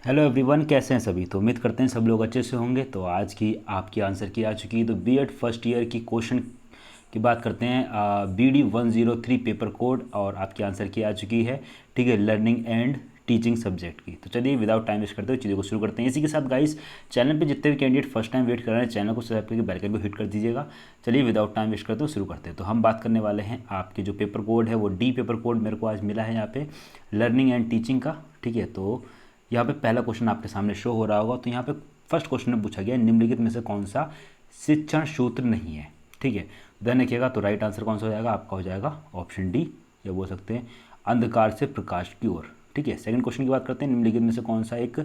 Hello everyone, कैसे हैं सभी। तो उम्मीद करते हैं सब लोग अच्छे से होंगे। तो आज की आपकी आंसर की आ चुकी है। तो बीएड फर्स्ट ईयर की क्वेश्चन की बात करते हैं। BD 103 पेपर कोड और आपकी आंसर की आ चुकी है। ठीक है, लर्निंग एंड टीचिंग सब्जेक्ट की। तो चलिए विदाउट टाइम वेस्ट करते हुए चीज़ों को शुरू करते हैं। इसी के साथ गाइस, चैनल पे जितने भी कैंडिडेट फर्स्ट टाइम वेट कर रहे हैं, चैनल को सब्सक्राइब करके बेल आइकन को हिट कर दीजिएगा। चलिए विदाउट टाइम वेस्ट करते हुए शुरू करते हैं। तो हम बात करने वाले हैं आपके जो पेपर कोड है वो डी पेपर कोड मेरे को आज मिला है यहाँ पे, लर्निंग एंड टीचिंग का। ठीक है, तो यहाँ पे पहला क्वेश्चन आपके सामने शो हो रहा होगा। तो यहाँ पे फर्स्ट क्वेश्चन में पूछा गया है, निम्नलिखित में से कौन सा शिक्षण सूत्र नहीं है। ठीक है, ध्यान रखिएगा। तो राइट आंसर कौन सा हो जाएगा आपका, हो जाएगा ऑप्शन डी, या बोल सकते हैं अंधकार से प्रकाश की ओर। ठीक है, सेकंड क्वेश्चन की बात करते हैं, निम्नलिखित में से कौन सा एक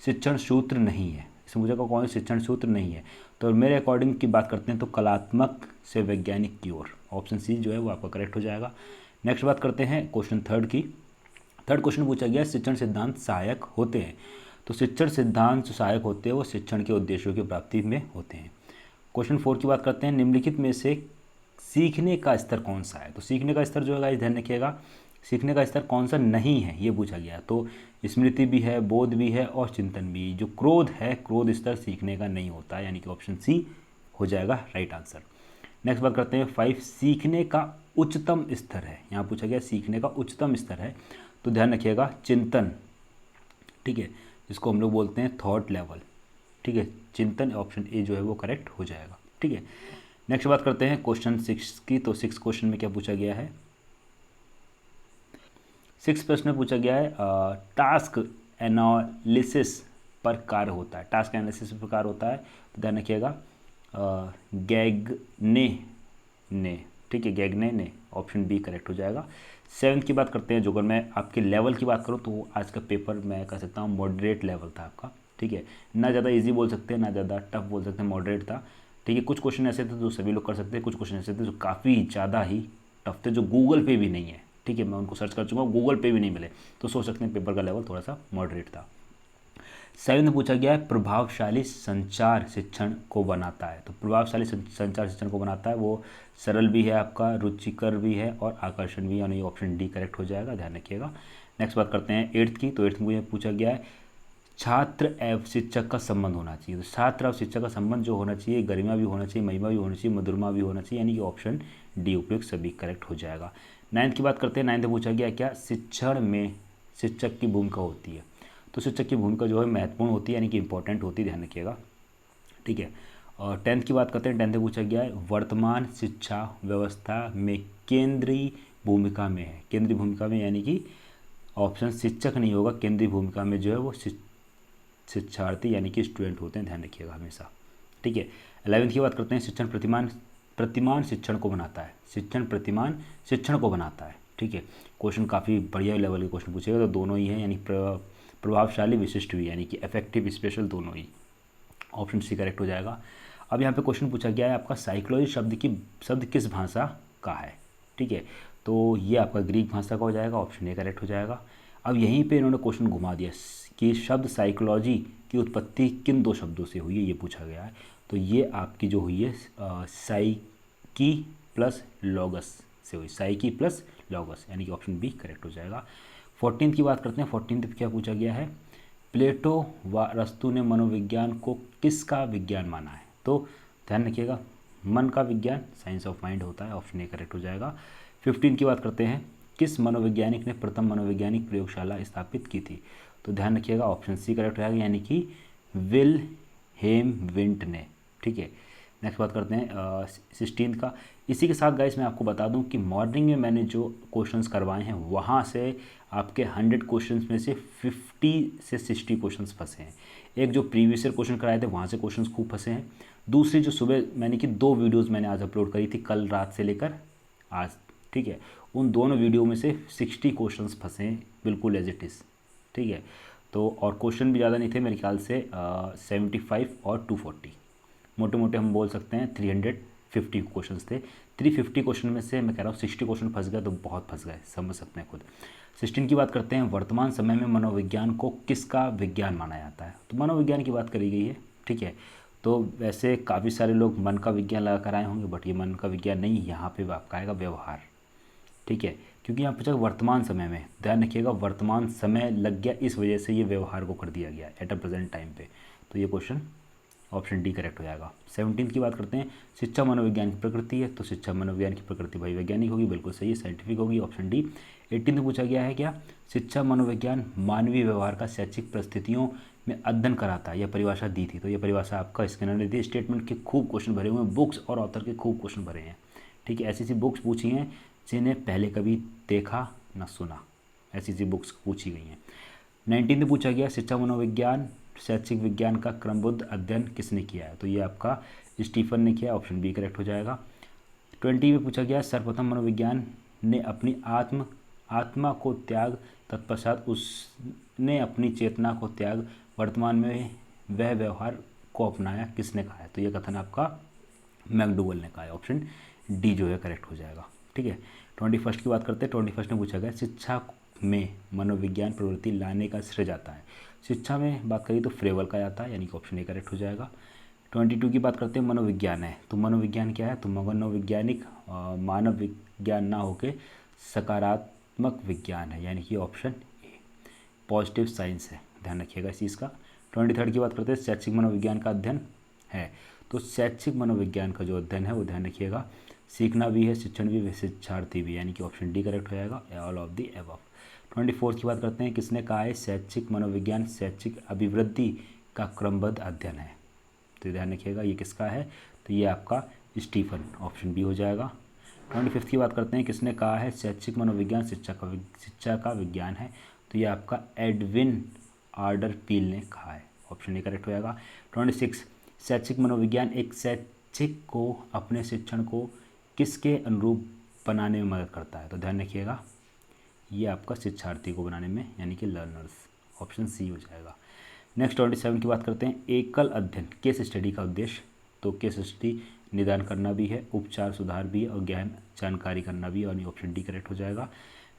शिक्षण सूत्र नहीं है। इसमें पूछा कौन सा शिक्षण सूत्र नहीं है। तो मेरे अकॉर्डिंग की बात करते हैं तो कलात्मक से वैज्ञानिक की ओर, ऑप्शन सी जो है वो आपका करेक्ट हो जाएगा। नेक्स्ट बात करते हैं क्वेश्चन थर्ड की। थर्ड क्वेश्चन पूछा गया शिक्षण सिद्धांत सहायक होते हैं। तो शिक्षण सिद्धांत जो सहायक होते हैं वो शिक्षण के उद्देश्यों की प्राप्ति में होते हैं। क्वेश्चन फोर की बात करते हैं, निम्नलिखित में से सीखने का स्तर कौन सा है। तो सीखने का स्तर जो है ध्यान रखिएगा, सीखने का स्तर कौन सा नहीं है ये पूछा गया। तो स्मृति भी है, बोध भी है और चिंतन भी। जो क्रोध है, क्रोध स्तर सीखने का नहीं होता है, यानी कि ऑप्शन सी हो जाएगा राइट आंसर। नेक्स्ट बात करते हैं फाइव, सीखने का उच्चतम स्तर है। यहाँ पूछा गया सीखने का उच्चतम स्तर है, तो ध्यान रखिएगा चिंतन। ठीक है, जिसको हम लोग बोलते हैं थॉट लेवल। ठीक है, चिंतन ऑप्शन ए जो है वो करेक्ट हो जाएगा। ठीक है, नेक्स्ट बात करते हैं क्वेश्चन सिक्स की। तो सिक्स क्वेश्चन में क्या पूछा गया है, सिक्स प्रश्न में पूछा गया है टास्क एनालिसिस पर कार्य होता है। टास्क एनालिसिस पर कार्य होता है, तो ध्यान रखिएगा गैगने ने। ठीक है, गैगने ने, ऑप्शन बी करेक्ट हो जाएगा। सेवन्थ की बात करते हैं, जो अगर मैं आपके लेवल की बात करूँ तो आज का पेपर मैं कह सकता हूँ मॉडरेट लेवल था आपका। ठीक है, ना ज़्यादा इजी बोल सकते हैं ना ज़्यादा टफ बोल सकते हैं, मॉडरेट था। ठीक है, कुछ क्वेश्चन ऐसे थे जो सभी लोग कर सकते हैं, कुछ क्वेश्चन ऐसे थे जो काफ़ी ज़्यादा ही टफ थे, जो गूगल पे भी नहीं है। ठीक है, मैं उनको सर्च कर चुका हूँ, गूगल पे भी नहीं मिले, तो सोच सकते हैं पेपर का लेवल थोड़ा सा मॉडरेट था। सेवन में पूछा गया है प्रभावशाली संचार शिक्षण को बनाता है। तो प्रभावशाली संचार शिक्षण को बनाता है वो सरल भी है आपका, रुचिकर भी है और आकर्षण भी है, यानी ऑप्शन डी करेक्ट हो जाएगा, ध्यान रखिएगा। नेक्स्ट बात करते हैं एट्थ की। तो एट्थ में पूछा गया है छात्र एवं शिक्षक का संबंध होना चाहिए। तो छात्र और शिक्षक का संबंध जो होना चाहिए, गरिमा भी होना चाहिए, महिमा भी होना चाहिए, मधुरमा भी होना चाहिए, यानी कि ऑप्शन डी उपयुक्त सभी करेक्ट हो जाएगा। नाइन्थ की बात करते हैं। नाइन्थ में पूछा गया क्या शिक्षण में शिक्षक की भूमिका होती है। तो शिक्षक की भूमिका जो है महत्वपूर्ण होती है, यानी कि इंपॉर्टेंट होती है, ध्यान रखिएगा। ठीक है, और टेंथ की बात करते हैं। टेंथ में पूछा गया है वर्तमान शिक्षा व्यवस्था में केंद्रीय भूमिका में है। केंद्रीय भूमिका में यानी कि ऑप्शन शिक्षक नहीं होगा, केंद्रीय भूमिका में जो है वो शिक्षार्थी यानी कि स्टूडेंट होते हैं, ध्यान रखिएगा हमेशा। ठीक है, 11th की बात करते हैं। शिक्षण प्रतिमान प्रतिमान शिक्षण को बनाता है। शिक्षण प्रतिमान शिक्षण को बनाता है। ठीक है, क्वेश्चन काफ़ी बढ़िया लेवल के क्वेश्चन पूछेगा, तो दोनों ही हैं, यानी प्रभावशाली विशिष्ट भी, यानी कि इफेक्टिव स्पेशल, दोनों ही, ऑप्शन सी करेक्ट हो जाएगा। अब यहाँ पे क्वेश्चन पूछा गया है आपका साइकोलॉजी शब्द किस भाषा का है। ठीक है, तो ये आपका ग्रीक भाषा का हो जाएगा, ऑप्शन ए करेक्ट हो जाएगा। अब यहीं पे इन्होंने क्वेश्चन घुमा दिया कि शब्द साइकोलॉजी की उत्पत्ति किन दो शब्दों से हुई है, ये पूछा गया है। तो ये आपकी जो हुई है साइकी प्लस लॉगस से हुई, साइकी प्लस लॉगस, यानी कि ऑप्शन बी करेक्ट हो जाएगा। 14th की बात करते हैं। 14th पे क्या पूछा गया है, प्लेटो व अरस्तू ने मनोविज्ञान को किसका विज्ञान माना है। तो ध्यान रखिएगा मन का विज्ञान साइंस ऑफ माइंड होता है, ऑप्शन ए करेक्ट हो जाएगा। 15 की बात करते हैं, किस मनोवैज्ञानिक ने प्रथम मनोवैज्ञानिक प्रयोगशाला स्थापित की थी। तो ध्यान रखिएगा ऑप्शन सी करेक्ट हो जाएगा, यानी कि विल हेम विंट ने। ठीक है, नेक्स्ट बात करते हैं 16 का। इसी के साथ गाइस मैं आपको बता दूं कि मॉर्निंग में मैंने जो क्वेश्चंस करवाए हैं वहाँ से आपके 100 क्वेश्चंस में से 50 से 60 क्वेश्चंस फंसे हैं। एक जो प्रीवियस ईयर क्वेश्चन कराए थे वहाँ से क्वेश्चंस खूब फंसे हैं। दूसरी जो सुबह मैंने कि 2 वीडियोज़ मैंने आज अपलोड करी थी, कल रात से लेकर आज। ठीक है, उन दोनों वीडियो में से 60 क्वेश्चंस फंसे हैं बिल्कुल एज इट इज़। ठीक है, तो और क्वेश्चन भी ज़्यादा नहीं थे मेरे ख्याल से 75 और 240, मोटे मोटे हम बोल सकते हैं 350 क्वेश्चंस थे। 350 क्वेश्चन में से मैं कह रहा हूँ 60 क्वेश्चन फंस गए, तो बहुत फंस गए, समझ सकते हैं खुद। 16 की बात करते हैं, वर्तमान समय में मनोविज्ञान को किसका विज्ञान माना जाता है। तो मनोविज्ञान की बात करी गई है। ठीक है, तो वैसे काफ़ी सारे लोग मन का विज्ञान लगा कर आए होंगे, बट ये मन का विज्ञान नहीं, यहाँ पे आपका आएगा व्यवहार। ठीक है, क्योंकि यहाँ पूछा वर्तमान समय में, ध्यान रखिएगा वर्तमान समय लग गया, इस वजह से ये व्यवहार को कर दिया गया एट अ प्रेजेंट टाइम पे। तो ये क्वेश्चन ऑप्शन डी करेक्ट हो जाएगा। 17 की बात करते हैं, शिक्षा मनोविज्ञान की प्रकृति है, तो शिक्षा मनोविज्ञान की प्रकृति भाई वैज्ञानिक होगी, बिल्कुल सही है, साइंटिफिक होगी, ऑप्शन डी। 18 में पूछा गया है क्या, शिक्षा मनोविज्ञान मानवीय व्यवहार का शैक्षिक परिस्थितियों में अध्ययन कराता है, यह परिभाषा दी थी। तो ये परिभाषा आपका स्कैनर ने दी। स्टेटमेंट के खूब क्वेश्चन भरे हुए हैं, बुक्स और ऑथर के खूब क्वेश्चन भरे हैं, ठीक है। ऐसी सी बुक्स पूछी हैं जिन्हें पहले कभी देखा न सुना, ऐसी सी बुक्स पूछी गई हैं। 19 में पूछा गया शिक्षा मनोविज्ञान शैक्षिक विज्ञान का क्रमबद्ध अध्ययन किसने किया है, तो ये आपका स्टीफन ने किया, ऑप्शन बी करेक्ट हो जाएगा। 20 में पूछा गया सर्वप्रथम मनोविज्ञान ने अपनी आत्मा को त्याग, तत्पश्चात उसने अपनी चेतना को त्याग, वर्तमान में वह व्यवहार को अपनाया, किसने कहा है, तो ये कथन आपका मैकडूगल ने कहा है, ऑप्शन डी जो है करेक्ट हो जाएगा, ठीक है। 21 की बात करते हैं। 21 में पूछा गया शिक्षा में मनोविज्ञान प्रवृत्ति लाने का श्रेय जाता है, शिक्षा में बात करिए तो फ्रेवल का जाता है, यानी कि ऑप्शन ए करेक्ट हो जाएगा। 22 की बात करते हैं, मनोविज्ञान है, तो मनोविज्ञान क्या है, तो मनोवैज्ञानिक मानव विज्ञान ना होके सकारात्मक विज्ञान है, यानी कि ऑप्शन ए पॉजिटिव साइंस है, ध्यान रखिएगा इस चीज़ का। 23 की बात करते हैं, शैक्षिक मनोविज्ञान का अध्ययन है, तो शैक्षिक मनोविज्ञान का जो अध्ययन है वो ध्यान रखिएगा सीखना भी है, शिक्षण भी है, शिक्षार्थी भी, यानी कि ऑप्शन डी करेक्ट हो जाएगा, ऑल ऑफ दी अबव। 24 की बात करते हैं, किसने कहा है शैक्षिक मनोविज्ञान शैक्षिक अभिवृद्धि का क्रमबद्ध अध्ययन है, तो ध्यान रखिएगा ये किसका है, तो ये आपका स्टीफन, ऑप्शन बी हो जाएगा। 25 की बात करते हैं, किसने कहा है शैक्षिक मनोविज्ञान शिक्षा का विज्ञान है, तो ये आपका एडविन आर्डर पील ने कहा है, ऑप्शन ए करेक्ट हो जाएगा। 26 शैक्षिक मनोविज्ञान एक शैक्षिक को अपने शिक्षण को किसके अनुरूप बनाने में मदद करता है, तो ध्यान रखिएगा ये आपका शिक्षार्थी को बनाने में, यानी कि लर्नर्स, ऑप्शन सी हो जाएगा। नेक्स्ट 27 की बात करते हैं, एकल अध्ययन केस स्टडी का उद्देश्य, तो केस स्टडी निदान करना भी है, उपचार सुधार भी है और ज्ञान जानकारी करना भी है, यानी ऑप्शन डी करेक्ट हो जाएगा।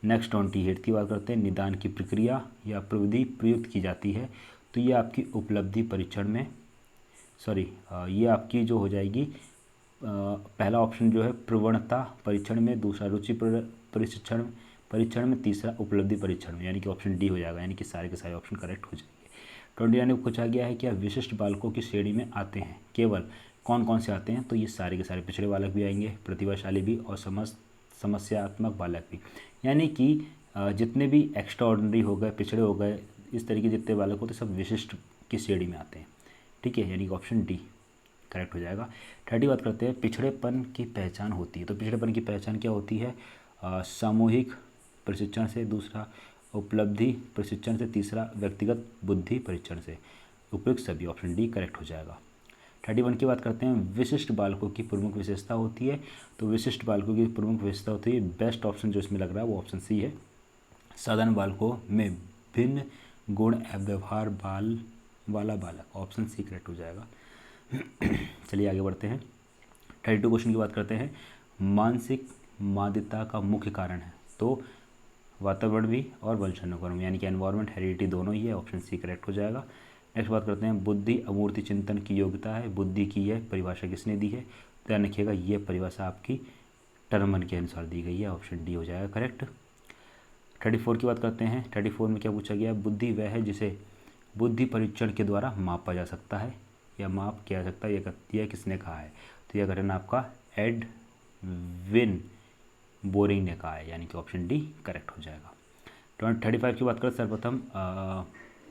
नेक्स्ट 28 की बात करते हैं, निदान की प्रक्रिया या प्रविधि प्रयुक्त की जाती है, तो ये आपकी उपलब्धि परीक्षण में ये आपकी जो हो जाएगी पहला ऑप्शन जो है प्रवणता परीक्षण में, दूसरा रुचि परीक्षण में, तीसरा उपलब्धि परीक्षण में, यानी कि ऑप्शन डी हो जाएगा, यानी कि सारे के सारे ऑप्शन करेक्ट हो जाएंगे। 29 में पूछा गया है कि विशिष्ट बालकों की श्रेणी में आते हैं केवल कौन कौन से आते हैं, तो ये सारे के सारे पिछड़े बालक भी आएंगे, प्रतिभाशाली भी और समस्यात्मक बालक भी, यानी कि जितने भी एक्स्ट्रा ऑर्डिनरी हो गए, पिछड़े हो गए, इस तरीके जितने बालक होते सब विशिष्ट की श्रेणी में आते हैं, ठीक है, यानी कि ऑप्शन डी करेक्ट हो जाएगा। 30 बात करते हैं, पिछड़ेपन की पहचान होती है, तो पिछड़ेपन की पहचान क्या होती है, सामूहिक प्रशिक्षण से, दूसरा उपलब्धि प्रशिक्षण से, तीसरा व्यक्तिगत बुद्धि परीक्षण से, उपयुक्त सभी, ऑप्शन डी करेक्ट हो जाएगा। 31 की बात करते हैं, विशिष्ट बालकों की प्रमुख विशेषता होती है, तो विशिष्ट बालकों की प्रमुख विशेषता होती है, बेस्ट ऑप्शन जो इसमें लग रहा है वो ऑप्शन सी है, साधारण बालकों में भिन्न गुण व्यवहार वाला बालक, ऑप्शन सी करेक्ट हो जाएगा। चलिए आगे बढ़ते हैं। 32 क्वेश्चन की बात करते हैं, मानसिक माध्यता का मुख्य कारण है, तो वातावरण भी और वंशानुक्रम, यानी कि एनवायरनमेंट हेरिडिटी दोनों ही है, ऑप्शन सी करेक्ट हो जाएगा। नेक्स्ट बात करते हैं, बुद्धि अमूर्ति चिंतन की योग्यता है, बुद्धि की यह परिभाषा किसने दी है, ध्यान रखिएगा ये परिभाषा आपकी टर्मन के अनुसार दी गई है, ऑप्शन डी हो जाएगा करेक्ट। 34 की बात करते हैं। 34 में क्या पूछा गया, बुद्धि वह है जिसे बुद्धि परीक्षण के द्वारा मापा जा सकता है या माप किया जा सकता है, यह किसने कहा है, तो यह कथन आपका एडविन बोरिंग ने कहा है, यानी कि ऑप्शन डी करेक्ट हो जाएगा। 35 की बात करें, सर्वप्रथम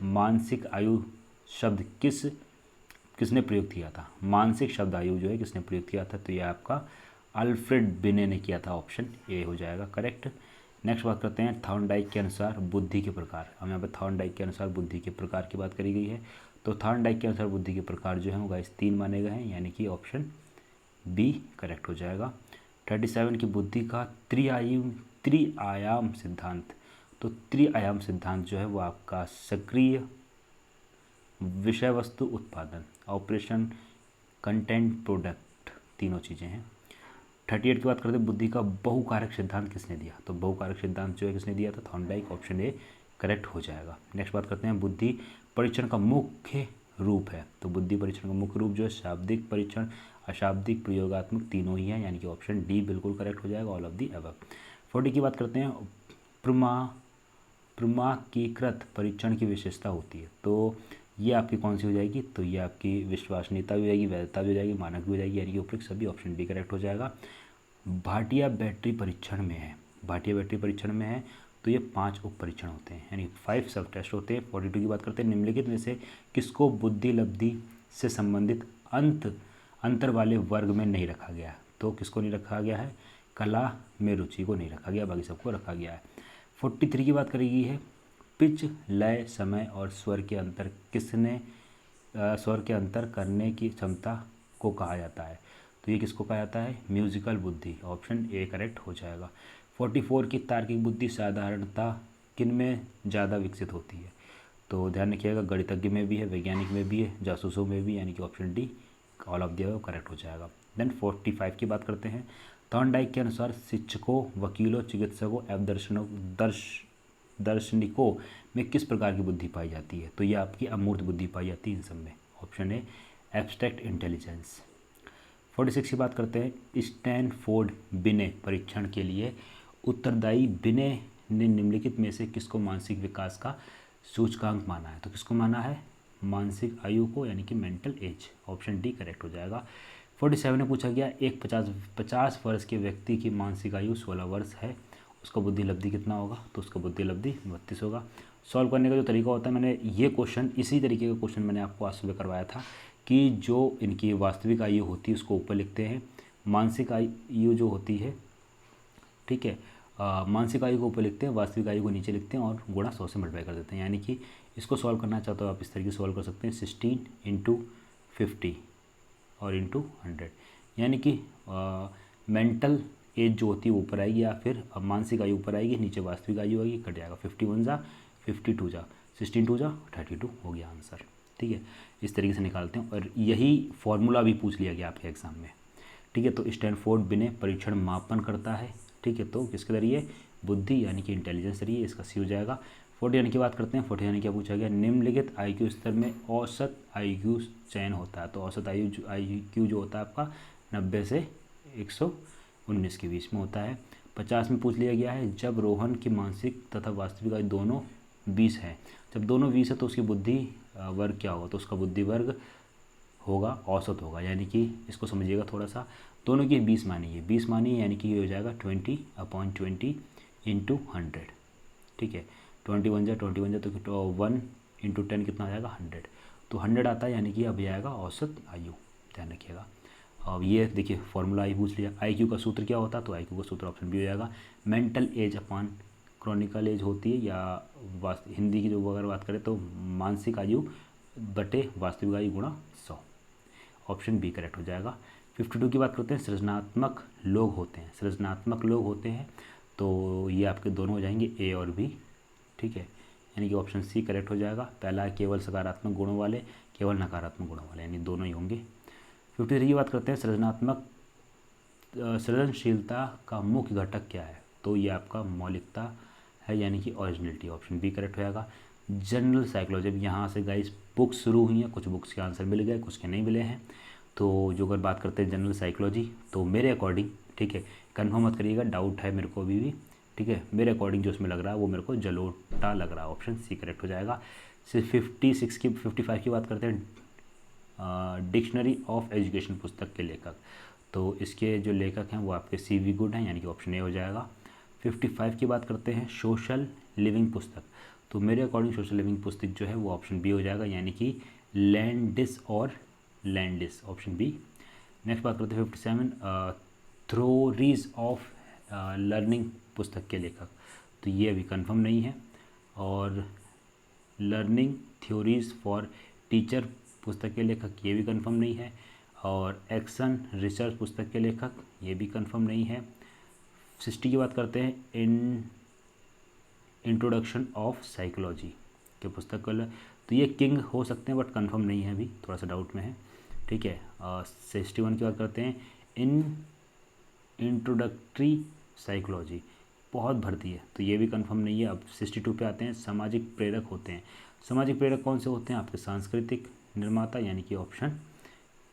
मानसिक आयु शब्द किसने प्रयोग किया था, मानसिक शब्द आयु जो है किसने प्रयोग किया था, तो यह आपका अल्फ्रेड बिने ने किया था, ऑप्शन ए हो जाएगा करेक्ट। नेक्स्ट बात करते हैं, थॉर्नडाइक के अनुसार बुद्धि के प्रकार, हम यहाँ पर थॉर्नडाइक के अनुसार बुद्धि के प्रकार की बात करी गई है, तो थॉर्नडाइक के अनुसार बुद्धि के प्रकार जो है वो गाइस 3 माने गए हैं, यानी कि ऑप्शन बी करेक्ट हो जाएगा। 37 की बुद्धि का त्रिआयाम सिद्धांत, तो त्रिआयाम सिद्धांत जो है वो आपका सक्रिय विषय वस्तु उत्पादन, ऑपरेशन, कंटेंट, प्रोडक्ट, तीनों चीज़ें हैं। 38 की बात करते हैं, बुद्धि का बहुकारक सिद्धांत किसने दिया, तो बहुकारक सिद्धांत जो है किसने दिया था, थॉर्नडाइक, ऑप्शन ए करेक्ट हो जाएगा। नेक्स्ट बात करते हैं, बुद्धि परीक्षण का मुख्य रूप है, तो बुद्धि परीक्षण का मुख्य रूप जो है शाब्दिक परीक्षण, अशाब्दिक, प्रयोगात्मक, तीनों ही है, यानी कि ऑप्शन डी बिल्कुल करेक्ट हो जाएगा, ऑल ऑफ दी अबव। 40 की बात करते हैं, प्रमाणीकृत परीक्षण की विशेषता होती है। तो ये आपकी कौन सी हो जाएगी, तो ये आपकी विश्वसनीयता भी हो जाएगी, वैधता भी हो जाएगी, मानक भी हो जाएगी, यानी कि उपयुक्त सभी, ऑप्शन बी करेक्ट हो जाएगा। भाटिया बैटरी परीक्षण में है, भाटिया बैटरी परीक्षण में है, तो ये 5 उप परीक्षण होते हैं, यानी 5 सब टेस्ट होते हैं। 42 की बात करते हैं, निम्नलिखित में से किसको बुद्धि लब्धि से संबंधित अंतर वाले वर्ग में नहीं रखा गया, तो किसको नहीं रखा गया है, कला में रुचि को नहीं रखा गया, बाकी सबको रखा गया है। 43 की बात करेगी है, पिच लय समय और स्वर के अंतर स्वर के अंतर करने की क्षमता को कहा जाता है, तो ये किसको कहा जाता है, म्यूजिकल बुद्धि, ऑप्शन ए करेक्ट हो जाएगा। 44 की तार्किक बुद्धि साधारणता किन में ज़्यादा विकसित होती है, तो ध्यान रखिएगा गणितज्ञ में भी है, वैज्ञानिक में भी है, जासूसों में भी, यानी कि option D all of the above correct हो जाएगा। देन 45 की बात करते हैं, थॉर्नडाइक के अनुसार शिक्षकों, वकीलों, चिकित्सकों एवं दार्शनिकों में किस प्रकार की बुद्धि पाई जाती है, तो ये आपकी अमूर्त बुद्धि पाई जाती है इन सब में, ऑप्शन ए एब्स्ट्रैक्ट इंटेलिजेंस। 46 की बात करते हैं, स्टैनफोर्ड बिने परीक्षण के लिए उत्तरदायी बिने ने निम्नलिखित में से किसको मानसिक विकास का सूचकांक माना है, तो किसको माना है, मानसिक आयु को, यानी कि mental as, option D correct हो जाएगा। 47 में पूछा गया, एक 50 वर्ष के व्यक्ति की मानसिक आयु 16 वर्ष है, उसका बुद्धि लब्धि कितना होगा, तो उसका बुद्धि लब्धि 32 होगा। सॉल्व करने का जो तरीका होता है, मैंने ये क्वेश्चन इसी तरीके का क्वेश्चन मैंने आपको आज सुबह करवाया था कि जो इनकी वास्तविक आयु होती है उसको ऊपर लिखते हैं, मानसिक आयु जो होती है, ठीक है, मानसिक आयु को ऊपर लिखते हैं, वास्तविक आयु को नीचे लिखते हैं और गुणा 100 से मल्टीप्लाई कर देते हैं, यानी कि इसको सॉल्व करना चाहते हो आप इस तरीके से सॉल्व कर सकते हैं, 16 × 50 और × 100, यानी कि मेंटल एज जो होती है ऊपर आएगी, या फिर मानसिक आयु ऊपर आएगी, नीचे वास्तविक आयु आएगी, कट जाएगा, 51 जा 52 जा 16 2 जा 32 हो गया आंसर, ठीक है। इस तरीके से निकालते हैं, और यही फॉर्मूला भी पूछ लिया गया आपके एग्जाम में, ठीक है। तो स्टैनफोर्ड बिने परीक्षण मापन करता है, ठीक है, तो किसके जरिए, बुद्धि यानी कि इंटेलिजेंस जरिए, इसका सी हो जाएगा। 49 की बात करते हैं, 49 क्या पूछा गया, निम्नलिखित आईक्यू स्तर में औसत आईक्यू चयन होता है, तो औसत आईक्यू जो होता है आपका 90 से 119 के बीच में होता है। 50 में पूछ लिया गया है, जब रोहन की मानसिक तथा वास्तविक आयु दोनों 20 है, जब दोनों 20 है तो उसकी बुद्धि वर्ग क्या होगा, तो उसका बुद्धि वर्ग होगा औसत होगा, यानी कि इसको समझिएगा थोड़ा सा, दोनों की 20 मानी है, 20 मानी है, यानी कि ये हो जाएगा 20/20 × 100, ठीक है, 21 जा तो 1 × 10 कितना आ जाएगा 100, तो 100 आता है, यानी कि अब आएगा औसत आयु, ध्यान रखिएगा। अब ये देखिए फॉर्मूला आई पूछ लिया, आईक्यू का सूत्र क्या होता है, तो आईक्यू का सूत्र ऑप्शन बी हो जाएगा, mental age upon chronicle age होती है, या हिंदी की जो अगर बात करें तो मानसिक आयु बटे वास्तविक आयु गुणा 100, ऑप्शन बी करेक्ट हो जाएगा। 52 की बात करते हैं, सृजनात्मक लोग होते हैं, सृजनात्मक लोग होते हैं, तो ये आपके दोनों हो जाएंगे ए और बी, ठीक है, यानी कि ऑप्शन सी करेक्ट हो जाएगा। पहला है केवल सकारात्मक गुणों वाले, केवल नकारात्मक गुणों वाले, यानी दोनों ही होंगे। 53 की बात करते हैं, सृजनशीलता का मुख्य घटक क्या है, तो ये आपका मौलिकता है, यानी कि ओरिजिनलिटी, ऑप्शन बी करेक्ट हो जाएगा। जनरल साइकोलॉजी, यहाँ से गाइस बुक्स शुरू हुई हैं, कुछ बुक्स के आंसर मिल गए, कुछ के नहीं मिले हैं, तो जो अगर बात करते हैं जनरल साइकोलॉजी, तो मेरे अकॉर्डिंग, ठीक है, कन्फर्म मत करिएगा, डाउट है मेरे को अभी भी, ठीक है, मेरे अकॉर्डिंग जो उसमें लग रहा है वो मेरे को जलोटा लग रहा है, ऑप्शन सी करेक्ट हो जाएगा। सिर्फ 55 की बात करते हैं, डिक्शनरी ऑफ एजुकेशन पुस्तक के लेखक, तो इसके जो लेखक हैं वो आपके CV गुड हैं, यानी कि ऑप्शन ए हो जाएगा। 55 की बात करते हैं, सोशल लिविंग पुस्तक, तो मेरे अकॉर्डिंग सोशल लिविंग पुस्तक जो है वो ऑप्शन बी हो जाएगा, यानी कि लैंडिस और लैंडिस, ऑप्शन बी। नेक्स्ट बात करते हैं 57, थ्योरीज ऑफ लर्निंग पुस्तक के लेखक, तो ये अभी कंफर्म नहीं है, और लर्निंग थ्योरीज फॉर टीचर पुस्तक के लेखक, ये भी कंफर्म नहीं है, और एक्शन रिसर्च पुस्तक के लेखक, ये भी कंफर्म नहीं है। 60 की बात करते हैं, इंट्रोडक्शन ऑफ साइकोलॉजी के पुस्तक का, तो ये किंग हो सकते हैं बट कंफर्म नहीं है, अभी थोड़ा सा डाउट में है, ठीक है। 61 की बात करते हैं, इंट्रोडक्टरी साइकोलॉजी, बहुत भर्ती है, तो ये भी कंफर्म नहीं है। अब 62 पे आते हैं, सामाजिक प्रेरक होते हैं, सामाजिक प्रेरक कौन से होते हैं, आपके सांस्कृतिक निर्माता, यानी कि ऑप्शन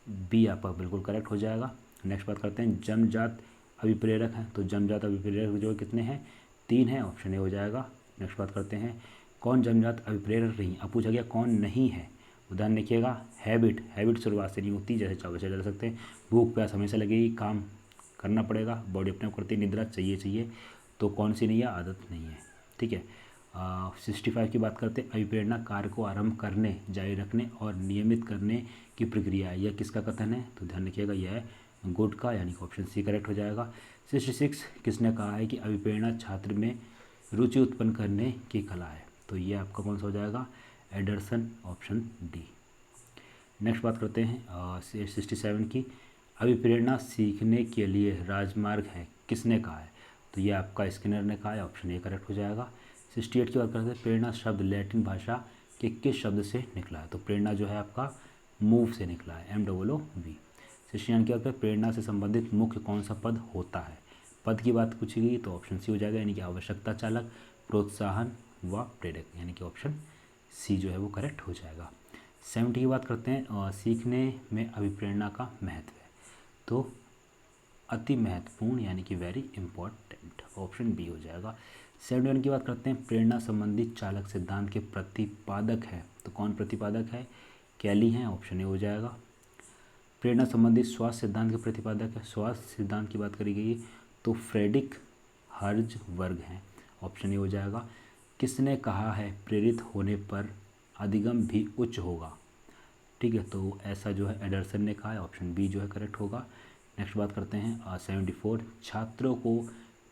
बी आपका बिल्कुल करेक्ट हो जाएगा। नेक्स्ट बात करते हैं, जन्मजात अभिप्रेरक हैं, तो जन्मजात अभिप्रेरक जो कितने हैं, 3 हैं, ऑप्शन ए हो जाएगा। नेक्स्ट बात करते हैं, कौन जन्मजात अभिप्रेरक नहीं। अब पूछा गया कौन नहीं है, उदाहरण देखिएगा, हैबिट शुरुआत से नहीं होती, जैसे 24 से डर सकते हैं, भूख प्यास हमेशा लगेगी, काम करना पड़ेगा, बॉडी अपने आप करती है, निद्रा चाहिए, तो कौन सी नहीं है, आदत नहीं है। ठीक है, 65 की बात करते हैं, अभिप्रेरणा कार्य को आरंभ करने, जारी रखने और नियमित करने की प्रक्रिया है। यह किसका कथन है, तो ध्यान रखिएगा यह है गुड का, यानी कि ऑप्शन सी करेक्ट हो जाएगा। 66 किसने कहा है कि अभिप्रेरणा छात्र में रुचि उत्पन्न करने की कला है, तो ये आपका कौन सा हो जाएगा, एडरसन, ऑप्शन डी। नेक्स्ट बात करते हैं 67 की, अभिप्रेरणा सीखने के लिए राजमार्ग है, किसने कहा है, तो ये आपका स्किनर ने कहा है, ऑप्शन ए करेक्ट हो जाएगा। 68 की बात करते हैं, प्रेरणा शब्द लैटिन भाषा के किस शब्द से निकला है, तो प्रेरणा जो है आपका मूव से निकला है, MOOV। 69 की बात करें, प्रेरणा से संबंधित मुख्य कौन सा पद होता है, पद की बात पूछी गई तो ऑप्शन सी हो जाएगा, यानी कि आवश्यकता चालक, प्रोत्साहन व प्रेरक, यानी कि ऑप्शन सी जो है वो करेक्ट हो जाएगा। 70 की बात करते हैं, सीखने में अभिप्रेरणा का महत्व है, तो अति महत्वपूर्ण, यानी कि वेरी इंपॉर्टेंट, ऑप्शन बी हो जाएगा। 71 की बात करते हैं, प्रेरणा संबंधी चालक सिद्धांत के प्रतिपादक है, तो कौन प्रतिपादक है, कैली हैं, ऑप्शन ए हो जाएगा। प्रेरणा संबंधी स्वास्थ्य सिद्धांत के प्रतिपादक है, स्वास्थ्य सिद्धांत की बात करी गई है तो फ्रेडरिक हर्ज़बर्ग हैं, ऑप्शन ए हो जाएगा। किसने कहा है प्रेरित होने पर अधिगम भी उच्च होगा, ठीक है, तो ऐसा जो है एडरसन ने कहा है, ऑप्शन बी जो है करेक्ट होगा। नेक्स्ट बात करते हैं 74, छात्रों को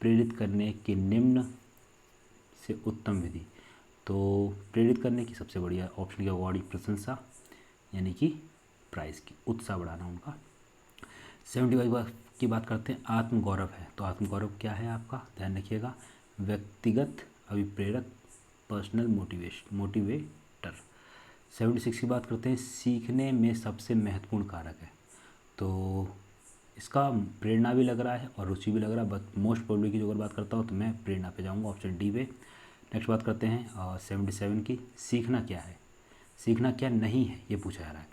प्रेरित करने की निम्न से उत्तम विधि, तो प्रेरित करने की सबसे बढ़िया ऑप्शन क्या, अवार्ड, प्रशंसा, यानी कि प्राइज़ की, उत्साह बढ़ाना उनका। 75 की बात करते हैं, आत्मगौरव है, तो आत्मगौरव क्या है आपका, ध्यान रखिएगा, व्यक्तिगत अभिप्रेरक, पर्सनल मोटिवेटर। 76 की बात करते हैं, सीखने में सबसे महत्वपूर्ण कारक है, तो इसका प्रेरणा भी लग रहा है और रुचि भी लग रहा है, बट मोस्ट प्रोबेबली की जो अगर बात करता हूँ तो मैं प्रेरणा पे जाऊँगा, ऑप्शन डी पे। नेक्स्ट बात करते हैं 77 की, सीखना क्या है, सीखना क्या नहीं है, ये पूछा जा रहा है,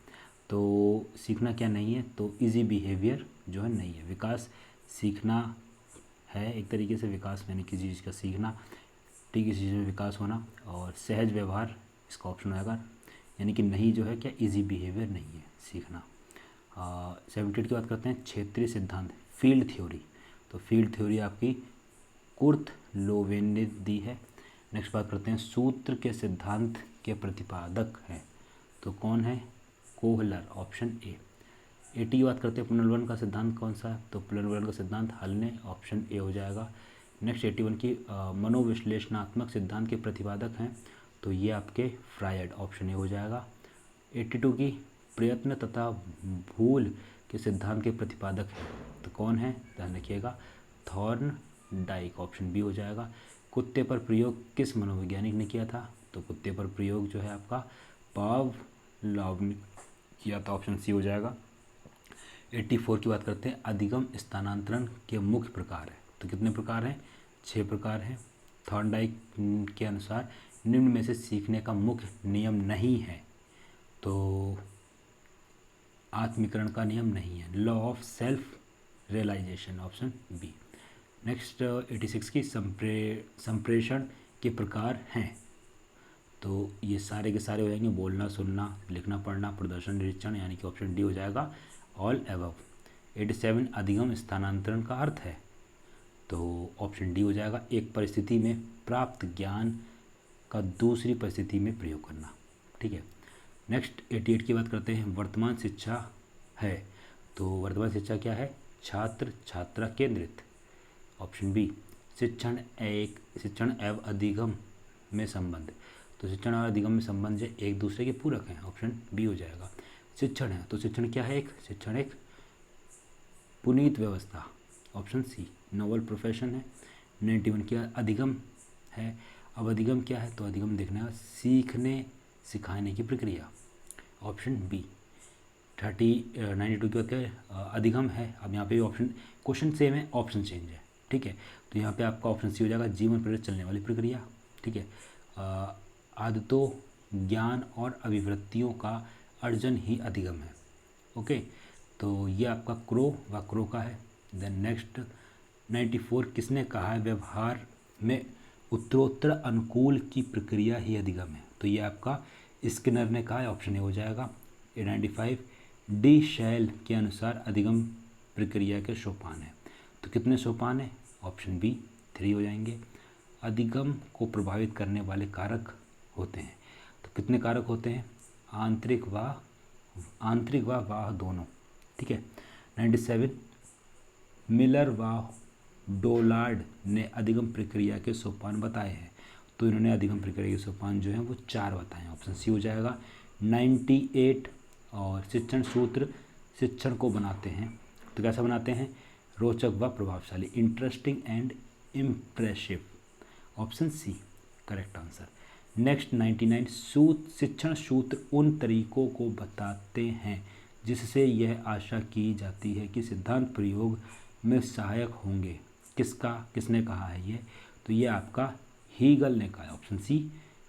तो सीखना क्या नहीं है, तो इजी बिहेवियर जो है नहीं है, विकास सीखना है, एक तरीके से विकास यानी किसी चीज़ का सीखना, ठीक है, किसी चीज़ में विकास होना, और सहज व्यवहार इसका ऑप्शन आएगा, यानी कि नहीं जो है क्या, इजी बिहेवियर नहीं है सीखना। 78 की बात करते हैं, क्षेत्रीय सिद्धांत, फील्ड थ्योरी, तो फील्ड थ्योरी आपकी कुर्ट लोवेन ने दी है। नेक्स्ट बात करते हैं, सूत्र के सिद्धांत के प्रतिपादक हैं, तो कौन है, कोहलर, ऑप्शन ए। 80 की बात करते हैं, पुनर्वर्ण का सिद्धांत कौन सा है, तो पुनर्वर्ण का सिद्धांत हल ने, ऑप्शन ए हो जाएगा। नेक्स्ट 81 की, मनोविश्लेषणात्मक सिद्धांत के प्रतिपादक हैं, तो ये आपके फ्रायड, ऑप्शन ए हो जाएगा। 82 की, प्रयत्न तथा भूल के सिद्धांत के प्रतिपादक हैं, तो कौन है, ध्यान रखिएगा, थॉर्न डाइक, ऑप्शन बी हो जाएगा। कुत्ते पर प्रयोग किस मनोवैज्ञानिक ने किया था, तो कुत्ते पर प्रयोग जो है आपका पावलोव ने किया था, ऑप्शन सी हो जाएगा। 84 की बात करते हैं, अधिगम स्थानांतरण के मुख्य प्रकार है, तो कितने प्रकार हैं, 6 प्रकार हैं। थॉर्नडाइक के अनुसार निम्न में से सीखने का मुख्य नियम नहीं है, तो आत्मीकरण का नियम नहीं है, law of self realization, option B. Next 86 की, संप्रेषण के प्रकार हैं, तो ये सारे के सारे हो जाएंगे, बोलना, सुनना, लिखना, पढ़ना, प्रदर्शन, निरीक्षण, यानी कि ऑप्शन डी हो जाएगा, ऑल एबव। 87 अधिगम स्थानांतरण का अर्थ है, तो ऑप्शन डी हो जाएगा, एक परिस्थिति में प्राप्त ज्ञान का दूसरी परिस्थिति में प्रयोग करना, ठीक है। नेक्स्ट 88 की बात करते हैं, वर्तमान शिक्षा है, तो वर्तमान शिक्षा क्या है, छात्र छात्रा केंद्रित, ऑप्शन बी। शिक्षण एवं अधिगम में संबंध, तो शिक्षण और अधिगम में संबंध जो एक दूसरे के पूरक हैं, ऑप्शन बी हो जाएगा। शिक्षण है, तो शिक्षण क्या है, शिक्षण एक पुनीत व्यवस्था, ऑप्शन सी, नोबल प्रोफेशन है। 91 की, अधिगम है, अब अधिगम क्या है, तो अधिगम देखने का सीखने सिखाने की प्रक्रिया, ऑप्शन बी। 92 की बात करें, अधिगम है, अब यहाँ पे ऑप्शन, क्वेश्चन सेम है, ऑप्शन चेंज है, ठीक है, तो यहाँ पे आपका ऑप्शन सी हो जाएगा, जीवन प्रेरित चलने वाली प्रक्रिया, ठीक है। आदतों, ज्ञान और अभिवृत्तियों का अर्जन ही अधिगम है, ओके, तो ये आपका क्रो व क्रो का है। देन नेक्स्ट 94 किसने कहा है व्यवहार में उत्तरोत्तर अनुकूल की प्रक्रिया ही अधिगम है, तो ये आपका स्किनर ने कहा है, ऑप्शन ए हो जाएगा। 95 डी शैल के अनुसार अधिगम प्रक्रिया के सोपान है, तो कितने सोपान है, ऑप्शन बी 3 हो जाएंगे। अधिगम को प्रभावित करने वाले कारक होते हैं, तो कितने कारक होते हैं, आंतरिक व बाह्य दोनों, ठीक है। 97 मिलर व डोलार्ड ने अधिगम प्रक्रिया के सोपान बताए हैं, तो इन्होंने अधिगम प्रक्रिया के सोपान जो हैं वो 4 बताए हैं, ऑप्शन सी हो जाएगा। 98 और शिक्षण सूत्र शिक्षण को बनाते हैं, तो कैसा बनाते हैं, रोचक व प्रभावशाली, interesting and impressive, option C correct answer. Next 99 शिक्षण सूत्र उन तरीकों को बताते हैं जिससे यह आशा की जाती है कि सिद्धांत प्रयोग में सहायक होंगे, किसने कहा है ये, तो ये आपका हीगल ने कहा है, ऑप्शन सी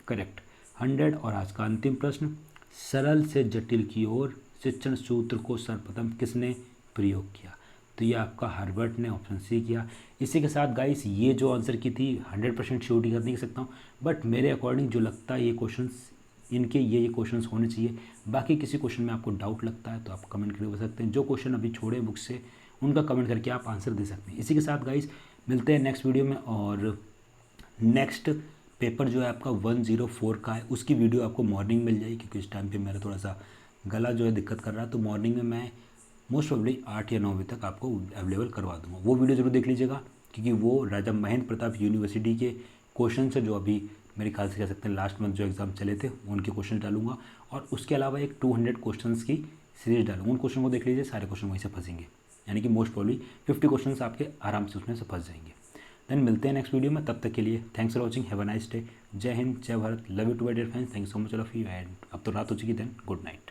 करेक्ट। 100 और आज का अंतिम प्रश्न, सरल से जटिल की ओर शिक्षण सूत्र को सर्वप्रथम किसने प्रयोग किया, तो ये आपका हर्बर्ट ने, ऑप्शन सी किया। इसी के साथ गाइस ये जो आंसर की थी 100% श्योरिटी कर नहीं सकता हूँ, बट मेरे अकॉर्डिंग जो लगता है ये क्वेश्चंस इनके ये क्वेश्चंस होने चाहिए। बाकी किसी क्वेश्चन में आपको डाउट लगता है तो आप कमेंट करके बता सकते हैं, जो क्वेश्चन अभी छोड़े बुक से उनका कमेंट करके आप आंसर दे सकते हैं। इसी के साथ गाइस मिलते हैं नेक्स्ट वीडियो में, और नेक्स्ट पेपर जो है आपका 104 का है, उसकी वीडियो आपको मॉर्निंग मिल जाएगी, क्योंकि इस टाइम पे मेरा थोड़ा सा गला जो है दिक्कत कर रहा है, तो मॉर्निंग में मैं मोस्ट प्रॉब्ली 8 या 9 बजे तक आपको अवेलेबल करवा दूँगा। वो वीडियो ज़रूर देख लीजिएगा, क्योंकि वो राजा महेंद्र प्रताप यूनिवर्सिटी के क्वेश्चन से जो अभी मेरे ख्याल से कह सकते हैं लास्ट मंथ जो एग्ज़ाम चले थे उनके क्वेश्चन डालूंगा, और उसके अलावा एक 200 क्वेश्चंस की सीरीज डालूंगा। उन क्वेश्चन को देख लीजिए, सारे क्वेश्चन वहीं से फंसेंगे, यानी कि मोस्ट प्रॉब्ली 50 क्वेश्चन आपके आराम से उसमें से फंस जाएंगे। देन मिलते हैं नेक्स्ट वीडियो में, तब तक के लिए thanks for watching, have a nice day, जय हिंद, जय Bharat, love you to my dear friends, thank you so much of you, and अब तो रात हो चुकी, देन गुड नाइट।